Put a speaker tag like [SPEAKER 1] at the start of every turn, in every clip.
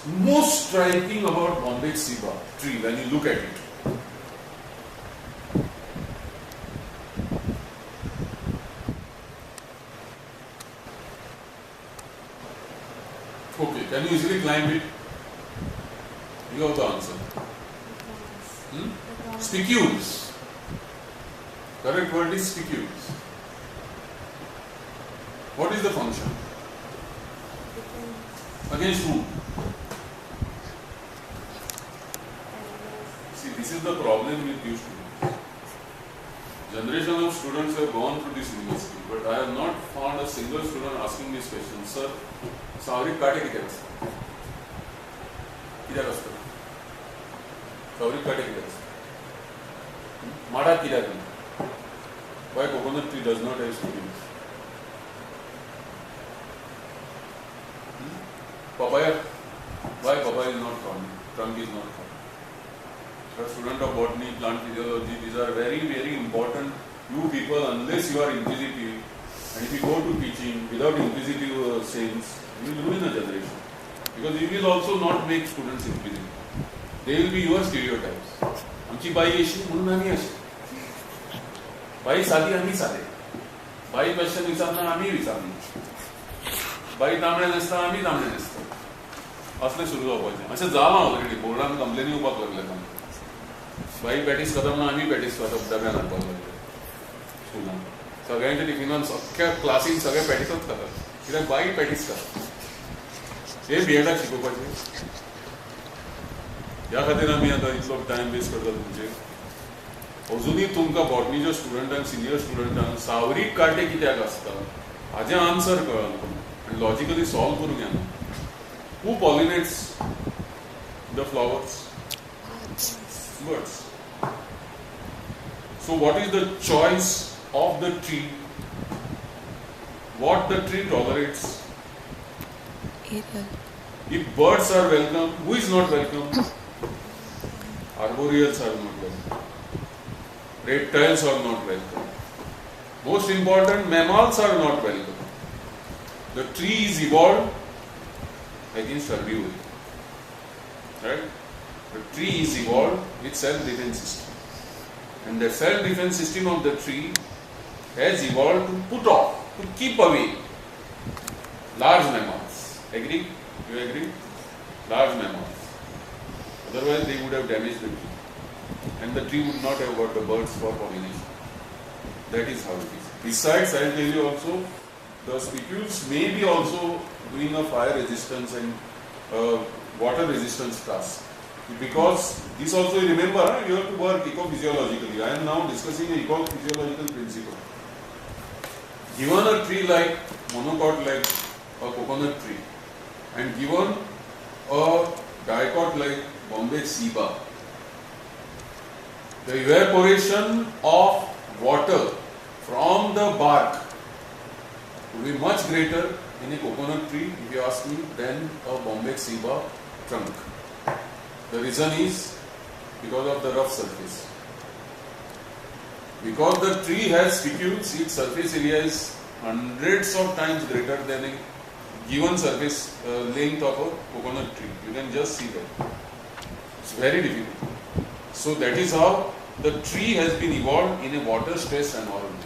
[SPEAKER 1] most striking about Bombay ceiba tree when you look at it? Okay, can you easily climb it? You have the answer. Spicules. Correct word is spicules. What is the function? Against whom? See, this is the problem with you students. Generation of students have gone through this university, but I have not found a single student asking this question. Sir, सावरीक काटे कित्याक आसता? कित्याक आसता? सावरीक काटे कित्याक आसता? माडाक कित्याक ना? Why coconut tree does not have spicules? Papaya, why papaya is not found? Trunk is not found. For a student of botany, plant physiology, these are very, very important. You people, unless you are inquisitive, and if you go to teaching without inquisitive sense, you will ruin a generation. Because you will also not make students inquisitive. They will be your stereotypes. आमची by अशी म्हणून आम्ही अशी. By साधी आम्ही साधे. By question विचारणार आम्ही विचारणार. बाई तांबडे नसता आम्ही तांबडे नसता. असले सुरू जावपाचें. अशें जालां ऑलरेडी बोर्डान कंप्लेनी येवपाक लागल्या. बाई पॅटीस खाता म्हणून आम्ही पॅटीस खाता डब्यान हाडपाक लागले स्कुलान. सगळ्यांच्या टिफिनान अख्ख्या क्लासीन सगळे पॅटीसच खातात. कित्याक बाई पॅटीस खाता. हे बीएडाक शिकोवपाचें. ह्या खातीर आमी आतां इतलो टायम वेस्ट करता तुमचे. अजुनूय तुमकां बॉटनीच्या स्टुडंटांक सिनियर स्टुडंटांक सावरीक काटे कित्याक आसता हाजें आन्सर कळना आनी लॉजिकली सॉल्व करूंक येना. Who pollinates the flowers? Birds. So what is the choice of the tree? What the tree tolerates? If birds are welcome, who is not welcome? Arboreals are not welcome. Reptiles are not welcome. Most important, mammals are not welcome. The tree is evolved against herbivore. Right? The tree is evolved with self-defense system. And the self-defense system of the tree has evolved to put off, to keep away large mammals. Agree? You agree? Large mammals. Otherwise they would have damaged the tree. And the tree would not have got the birds for pollination. That is how it is. Besides, I will tell you also, the spicules may be also doing a fire resistance and water resistance task. Because this also, remember, you have to work ecophysiologically. I am now discussing an ecophysiological principle. Given a tree like monocot, like a coconut tree, and given a dicot like Bombay ceiba, the evaporation of water from the bark will be much greater in a coconut tree, if you ask me, than a Bombay ceiba trunk. The reason is because of the rough surface. Because the tree has spicules, its surface area is hundreds of times greater than a given surface length of a coconut tree. You can just see that. It's very difficult. So that is how the tree has been evolved in a water stressed environment,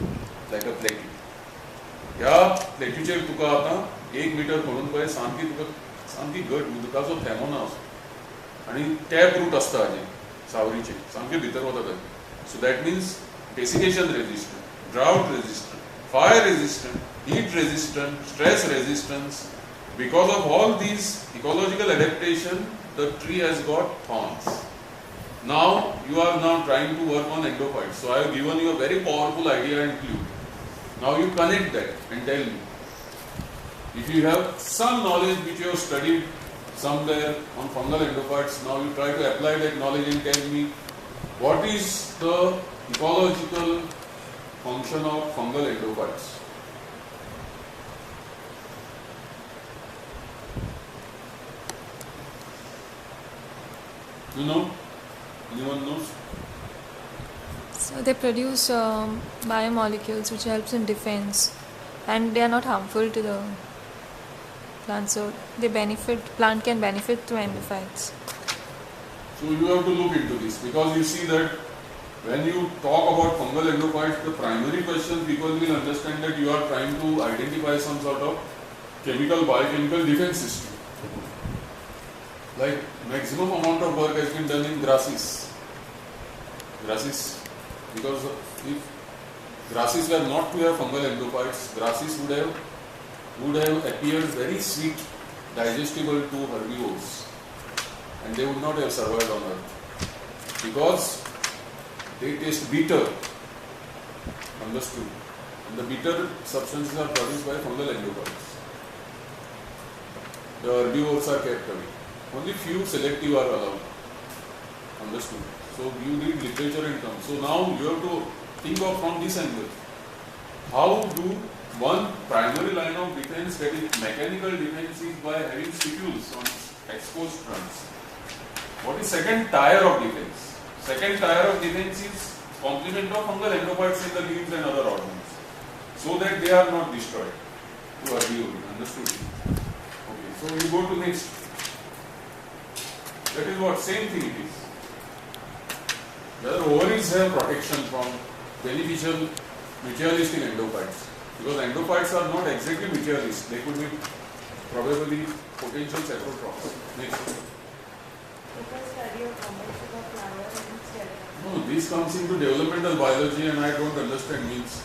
[SPEAKER 1] like a plateau. ह्या प्लेट्यूचेर तुका आतां 1 metre म्हणून पळय सामकी घट उदकाचो थेंबो ना असो. आणि टॅप रूट असता हाजे सावरीचे सामके भितर वता थंय. So that mince desiccation resistant, drought resistant, fire resistant, heat resistant, stress resistance. Because of all these ecological adaptation, the tree has got thorns. Now you are now trying to work on endophytes. So I have given you a very powerful idea and clue. Now you connect that and tell me. If you have some knowledge which you have studied somewhere on fungal endophytes, now you try to apply that knowledge and tell me what is the ecological function of fungal endophytes. You know? Anyone knows?
[SPEAKER 2] So they produce biomolecules which helps in defense, and they are not harmful to the plant, so plant can benefit through endophytes.
[SPEAKER 1] So you have to look into this, because you see that when you talk about fungal endophytes, the primary question people will understand that you are trying to identify some sort of chemical, biochemical defense system. Like maximum amount of work has been done in grasses. Grasses, because if grasses were not to have fungal endophytes, grasses would have appeared very sweet, digestible to herbivores, and they would not have survived on earth, because they taste bitter. Understood? And the bitter substances are produced by fungal endophytes. The herbivores are kept away. Only few selective are allowed. Understood? So you need literature and terms. So now you have to think of from this angle. How do one primary line of defense, that is mechanical defense, is by having stipules on exposed fronts. What is second tier of defense? Second tier of defense is complement of fungal endophytes in the leaves and other organs, so that they are not destroyed to herbivores. Understood? Okay, so you go to next. That is what same thing it is. Whether ovaries have protection from beneficial mutualistic endophytes, because endophytes are not exactly mutualist, they could be probably potential saprotrophs. Next. No, this comes into developmental biology, and I don't understand means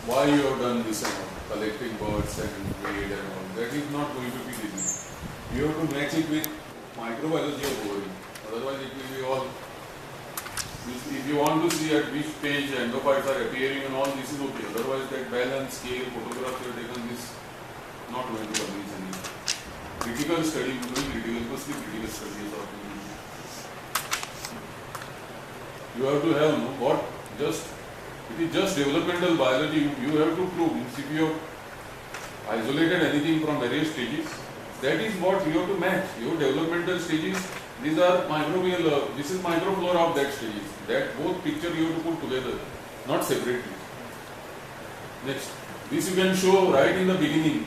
[SPEAKER 1] why you have done this and all, collecting birds and weight and all. That is not going to be easy. You have to match it with microbiology of ovary. Otherwise, it will be all. If you want to see at which stage endophytes are appearing and all, this is okay. Otherwise, that balance, scale, photograph you have taken is not going to convince anyone. Critical study, doing critical, mostly critical studies of you have to have what just it is just developmental biology. You have to prove if you have isolated anything from various stages, that is what you have to match. Your developmental stages, these are microbial, this is microflora of that stages. That both picture you have to put together, not separately. Next, this you can show right in the beginning.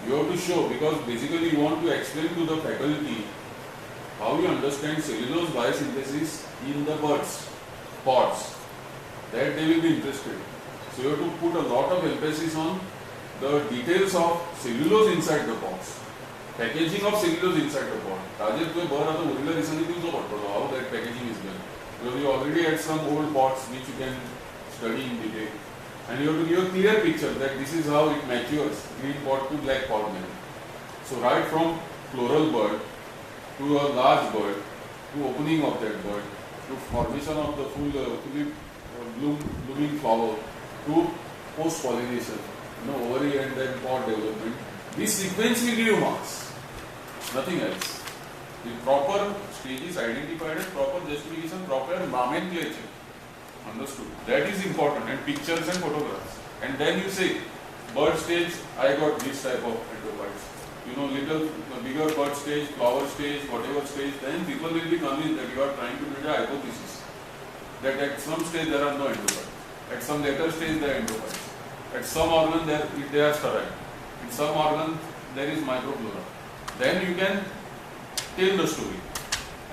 [SPEAKER 1] You have to show, because basically you want to explain to the faculty how you understand cellulose biosynthesis in the birds, pods. That they will be interested. So you have to put a lot of emphasis on the details of cellulose inside the pods. Packaging of cellulose inside the pod. How that packaging is done. Because you already had some old pods which you can study in detail. And you have to give a clear picture that this is how it matures, green pod to black pod manner. So right from floral bud to a large bud, to opening of that bud, to formation of the fully blooming flower, to post-pollination, ovary and then pod development. This sequence will give you marks, nothing else. The proper stages identified as proper justification, proper nomenclature. Understood? That is important, and pictures and photographs. And then you say, bird stage, I got this type of endophytes. Little bigger bird stage, flower stage, whatever stage, then people will be convinced that you are trying to build a hypothesis. That at some stage there are no endophytes. At some later stage there are endophytes. At some organ they are sterile. In some organ there is microflora. Then you can tell the story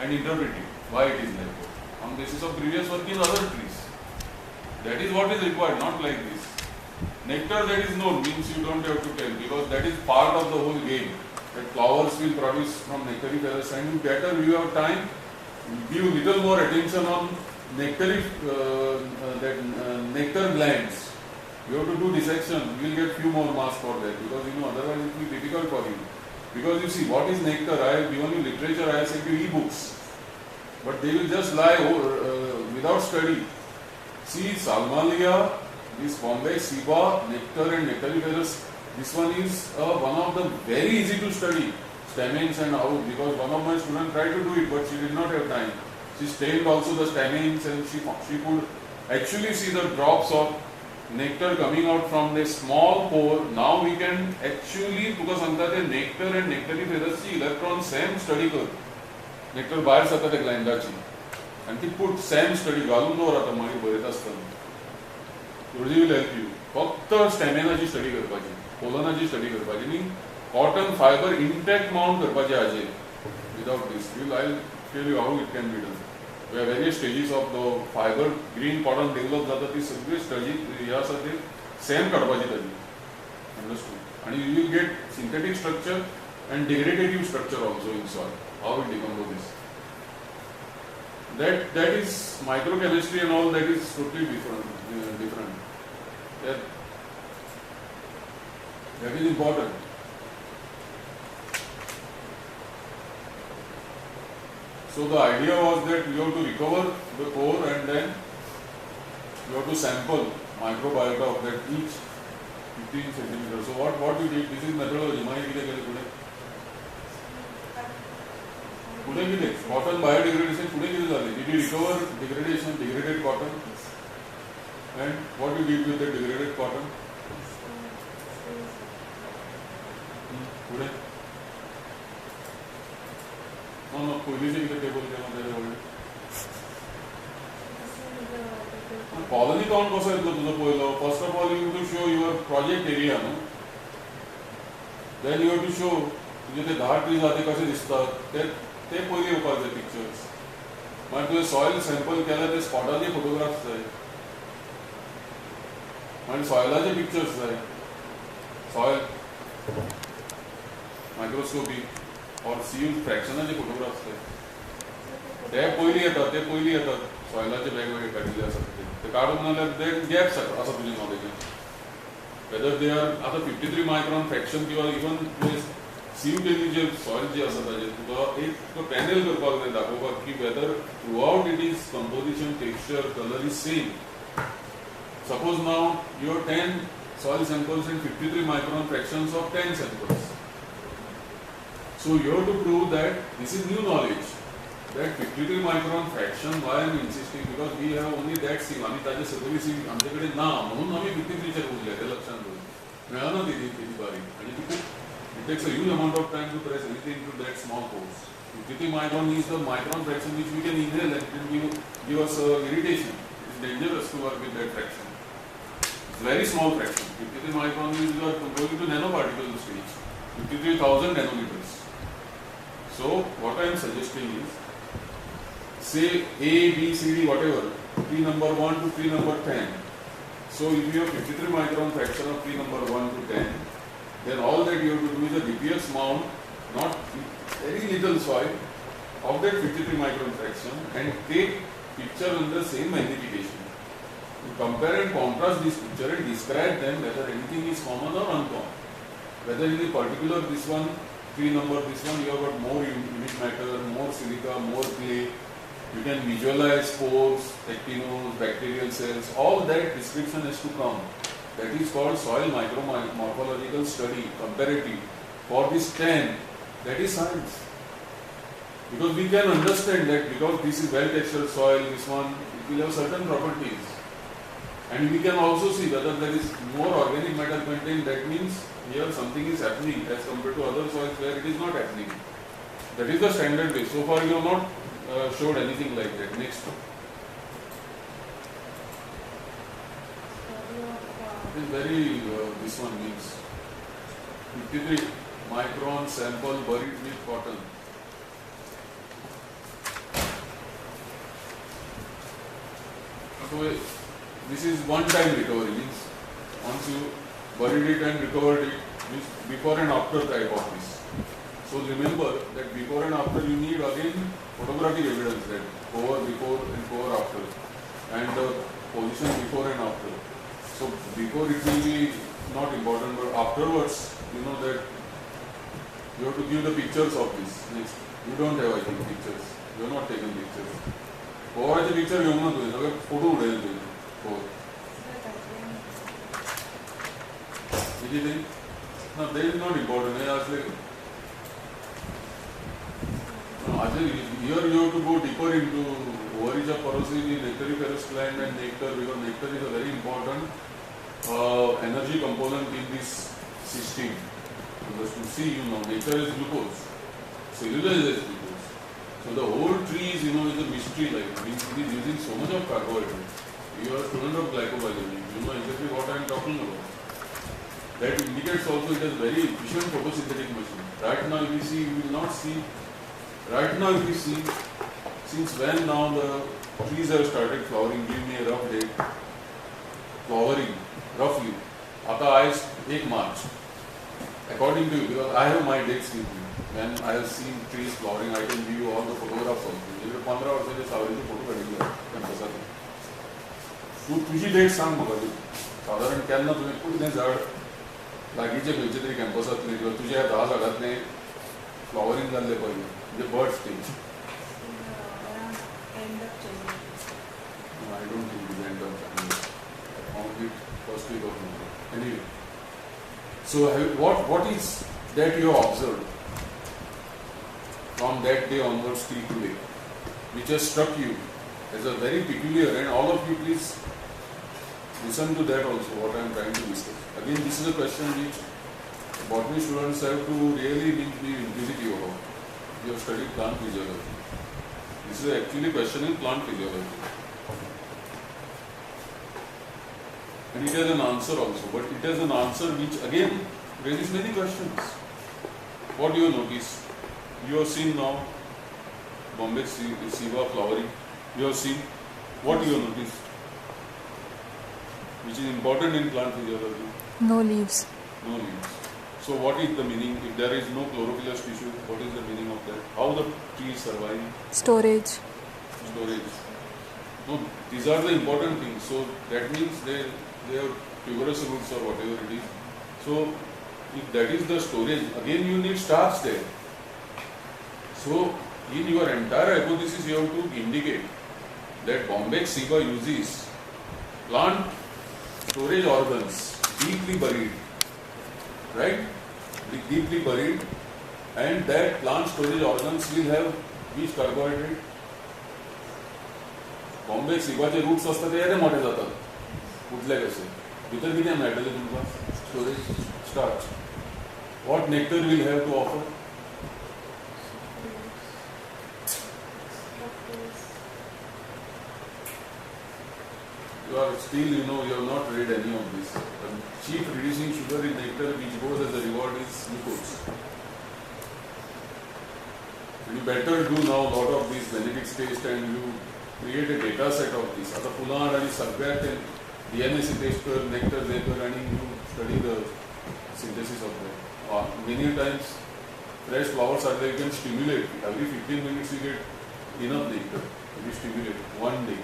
[SPEAKER 1] and interpret it, why it is like that, on basis of previous work in other trees. That is what is required, not like this. Nectar that is known means you don't have to tell, because that is part of the whole game. That flowers will produce from nectariferous, and you better you have time, give little more attention on nectar glands. You have to do dissection, you will get few more marks for that, because otherwise it will be difficult for you. Because you see, what is nectar? I have given you literature, I have sent you e-books, but they will just lie without study. See, Salmalia, this Bombay, Siba, nectar and nectariferous, this one is one of the very easy to study, stamens and how, because one of my students tried to do it, but she did not have time. She stained also the stamens, and she could actually see the drops of nectar coming out from the small pore. Now we can actually, because अंतात nectar and nectariferous ची electron same study कर. nectar बाहेर जातात ग्लँडाची, आणि ती put same study घालून दवरतात मागीर बरयत आसतना. Guruji will help you. फक्त स्टॅमिनाची स्टडी करपाची, कोलनाची स्टडी करपाची न्ही, कॉटन फायबर इंटॅक्ट माउंट करपाचे हाजेर. Without this, I'll tell you how it can be done. We have various stages of the fiber, green cotton develop जाता ती सगळी स्टडी ह्या साठी सेम काडपाची ताजी. Understood? And you will get synthetic structure and degradative structure also in soil. How it decomposes. That is microchemistry and all, that is totally different. That is important. So the idea was that you have to recover the core and then you have to sample microbiota of that each 15 centimeters. So what you did, this is methodology. माहिती किती केले पुढे? पुढे किती? Cotton biodegradation पुढे किती झाले? Did you recover degradation, degraded cotton? And what you did with the degraded cotton? पुढे? No, पहिलीचे किती टेबल केला त्याच्यावर? कॉलनी काउंट कसं येतलं तुझं पहिलं? First of all you to show your project area न्हू, देन यू टू शो तुझे ते 10 ट्रीज आहा ते कसे दिसतात ते पहिले येवपाक जाय पिक्चर्स. मागीर तुवें सॉयल सॅम्पल केल्या ते स्पॉटाचे फोटोग्राफ्स जाय, मागीर सॉयलाचे पिक्चर्स जाय, सॉयल मायक्रोस्कोपी और सील फ्रॅक्शनाचे फोटोग्राफ्स जाय, ते पयलीं येतात सॉयलाचे वेगवेगळे काडिल्ले आसात ते काडून नाल्यार ते गॅप्स आसा तुजे नॉलेजीन. वेदर दे आर आतां 53 मायक्रॉन फ्रॅक्शन किंवा इवन सीव केल्ली जे सॉयल जे आसा ताजेर तुका एक पॅनल करपाक जाय दाखोवपाक की whether through out it is composition, texture, colour is same. Suppose now your 10 soil samples and 53 micron fractions of 10 samples. So you have to prove that this is new knowledge. That 53 micron fraction, why I am insisting, because we have only that sieve. आम्ही ताजे सगळी sieve आमच्याकडे ना म्हणून आम्ही 53 चे बोलले ते लक्षात ठेवून. मिळालं नाही ती बारीक आणि ती it takes a huge amount of time to press anything to that small pores. 53 micron is the micron fraction which we can inhale and it can give us irritation. It is dangerous to work with that fraction. It's very small fraction. 53 micron is going to nanoparticle stage. 53,000 nanometers. So what I am suggesting is, say A, B, C, D, whatever, tree number 1 to tree number 10. So if you have 53 micron fraction of tree number 1 to 10, then all that you have to do is a DPX mount, not very little soil, of that 53 micron fraction and take picture under same magnification. You compare and contrast this picture and describe them whether anything is common or uncommon. Whether in the particular this one, tree number this one, you have got more unique matter, more silica, more clay. You can visualize spores, actinos, bacterial cells, all that description has to come. That is called soil micromorphological study, comparative. For this 10, that is science. Because we can understand that because this is well-textured soil, this one, it will have certain properties. And we can also see whether there is more organic matter content, that means here something is happening as compared to other soils where it is not happening. That is the standard way. So far you have not showed anything like that. Next. It is very, this one means 53 micron sample buried with cotton. So this is one-time recovery, means once you buried it and recovered it, means before and after type of this. So remember that before and after you need again photographic evidence, that cover before and cover after, and the position before and after. So before it will be not important, but afterwards you know that you have to give the pictures of this. Next, you don't have I think pictures. You have not taken pictures. Cover picture you have not taken. Photo उड़े तो anything? No, that is not important. Here you have to go deeper into Oryza porosity, nectariferous gland and nectar, because nectar is a very important energy component in this system. Because to see, nectar is glucose, cellulose is glucose. So the whole tree is, is a mystery, like it is using so much of carbohydrates. You are a student of glycobiology. You know exactly what I am talking about. That indicates also it is very efficient photosynthetic machine. Right now, if you see, you will not see. Right now, if you see, since when now the trees have started flowering, give me a rough date. Flowering, roughly. आता आज 1 March. According to you, because I have my dates with me. When I have seen trees flowering, I can give you all the photographs also. म्हणजे 15 वर्षाचे सावरीचे photo काढले कॅम्पसात. तुझी date सांग म्हाका ती. साधारण केन्ना तुवें कुठलें झाड लागींचे खंयचे तरी कॅम्पसांतले किंवा तुझ्या 10 झाडांतले फ्लॉवरिंग जाल्ले पयलीं म्हणजे bud stage. I don't think it end up January. I found it first week of November. Anyway, so what is that you have observed from that day onwards till today, which has struck you as a very peculiar, and all of you please listen to that also, what I am trying to discuss. Again, this is a question which botany students have to really be inquisitive about. You have studied plant physiology. This is actually a question in plant physiology. And it has an answer also, but it has an answer which again raises many questions. What do you notice? You have seen now Bombay Siva flowering. You have seen. What do you notice? Which is important in plant physiology?
[SPEAKER 2] No leaves.
[SPEAKER 1] No leaves. So what is the meaning? If there is no chlorophyllous tissue, what is the meaning of that? How the tree is surviving?
[SPEAKER 2] Storage.
[SPEAKER 1] Storage. No, these are the important things. So that means they have tuberous roots or whatever it is. So if that is the storage, again you need starch there. So in your entire hypothesis you have to indicate that Bombyx Siva uses plant storage organs deeply buried, right? Deeply buried, and that plant storage organs will have which carbohydrate? Bombyx Siva चे roots असतात ते येदे मोठे जातात. कुठले कसे भितर कितें मेळटलें तुमकां storage starch. What nectar will have to offer? You are still, you have not read any of this. The chief reducing sugar in nectar which goes as a reward is glucose. And you better do now a lot of these Benedict's taste and you create a data set of this. आता फुलां आणि सगळ्यात DNA test कर, nectar they कर and you study the synthesis of that. Many times fresh flowers are there, you can stimulate. Every 15 minutes you get enough nectar. You stimulate one day.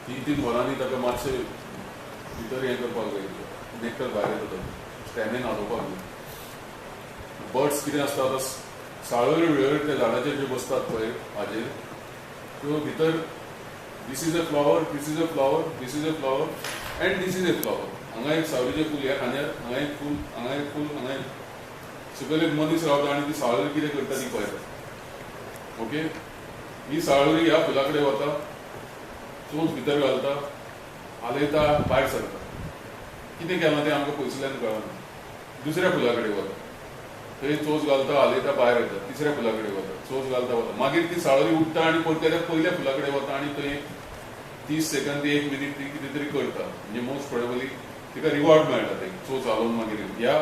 [SPEAKER 1] 3 वरांनी ताका मातशें भितर हें करपाक जाय. nectar भायर येता स्टॅमिन हाडोवपाक जाय. बर्ड्स कितें आसता आतां साळोऱ्यो वेळेर त्या झाडाचेर जे बसतात पळय हाजेर त्यो भितर this is a flower, this is a flower, this is a flower and this is a flower. हांगा एक सावरीचें फूल ह्या खांद्यार, हांगा एक फूल, हांगा एक फूल, हांगा एक सकयल एक मनीस रावता आनी ती साळोरी कितें करता ती पळयता. ओके, ही साळोरी ह्या फुला कडेन वता, चोच भितर घालता, आलयता, भायर सरता. कितें केलां तें आमकां पयसुल्यान कळना. दुसऱ्या फुला कडेन वता, थंय चोच घालता, आलयता, भायर येता, तिसऱ्या फुला कडेन वता, चोच घालता वता. मागीर ती साळोरी उठता आनी परत पयल्या फुला कडेन वता आनी थंय 30 सेकंद ते 1 मिनिट ती कितें तरी करता. म्हणजे मोस्ट प्रोबेबली तिका रिवॉर्ड मेळटा ते चोच घालून मागीर. ह्या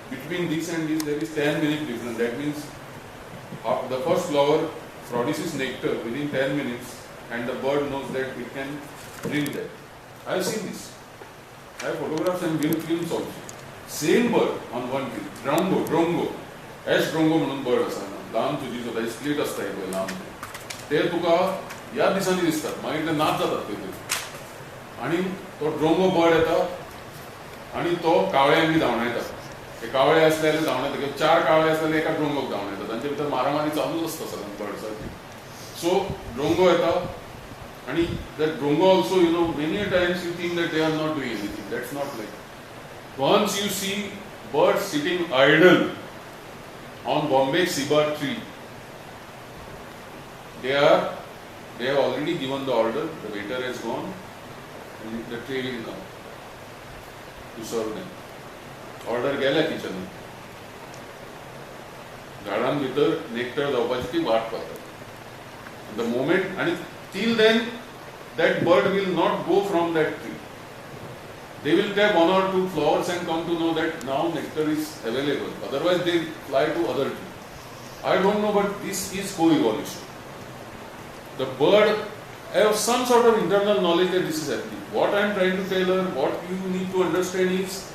[SPEAKER 1] between these and these there is 10 minute difference. That means the first flower produces nectar within 10 minutes and the bird knows that it can drink that. I have seen this. I have photographs and films also. Same bird on one tree. Drongo. Ash Drongo म्हणून bird आसा. लांब तुजी जाता, split आसता पळय लांब. ते तुका ह्या दिसांनी दिसतात. मागीर ते नाच जातात खंय तरी. आनी तो ड्रोंगो बर्ड येता आनी तो कावळ्यांक बी धांवडायता. ते कावळे असले जाल्यार धांवडायता किंवा 4 कावळे असले जाल्यार एका ड्रोंगोक धांवडायता. तांचे भितर मारामारी चालूच आसता सगळ्या बर्ड्साची. So Drongo येता and that Drongo also, many times you think that they are not doing anything. That's not like. Once you see birds sitting idle on Bombyx Siva tree, they have already given the order, the waiter has gone and the tray will come to serve them. Order गेला किचनात. झाडां भितर nectar जावपाची ती वाट पळयता. The moment, and till then that bird will not go from that tree. They will take one or two flowers and come to know that now nectar is available. Otherwise, they fly to other tree. I don't know, but this is co-evolution. The bird has some sort of internal knowledge that this is happening. What I am trying to tell her, what you need to understand is,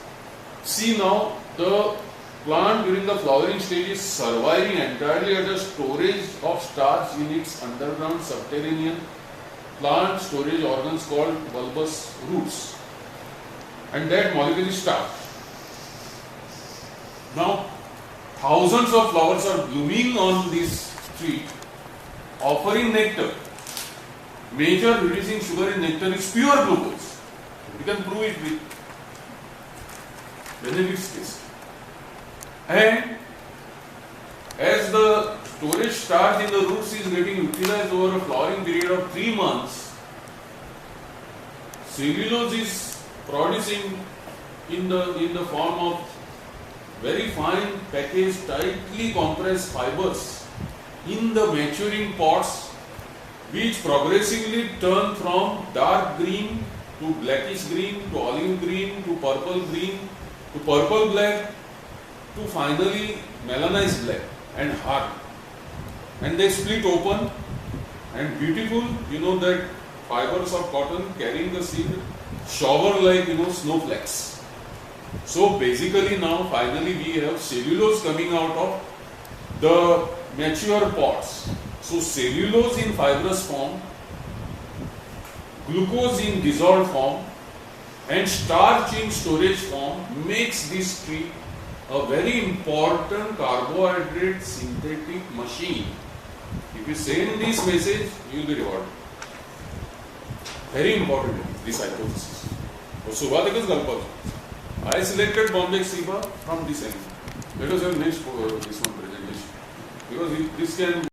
[SPEAKER 1] see now the plant during the flowering stage is surviving entirely at the storage of starch in its underground subterranean plant storage organs called bulbous roots. And that molecule is starch. Now, thousands of flowers are blooming on this tree, offering nectar. Major reducing sugar in nectar is pure glucose. You can prove it with Benedict's test. And as the storage starch in the roots is getting utilized over a flowering period of 3 months, cellulose is producing in the form of very fine packaged, tightly compressed fibers in the maturing pods, which progressively turn from dark green to blackish green to olive green to purple green to purple black to finally melanized black and hard. And they split open and beautiful, you know that fibers of cotton carrying the seed shower like snowflakes. So basically now finally we have cellulose coming out of the mature pods. So cellulose in fibrous form, glucose in dissolved form and starch in storage form makes this tree a very important carbohydrate synthetic machine. If you send this message, you will be rewarded. Very important, this hypothesis. I selected Bombay Siba from this angle. Let us have next this one presentation. Because this can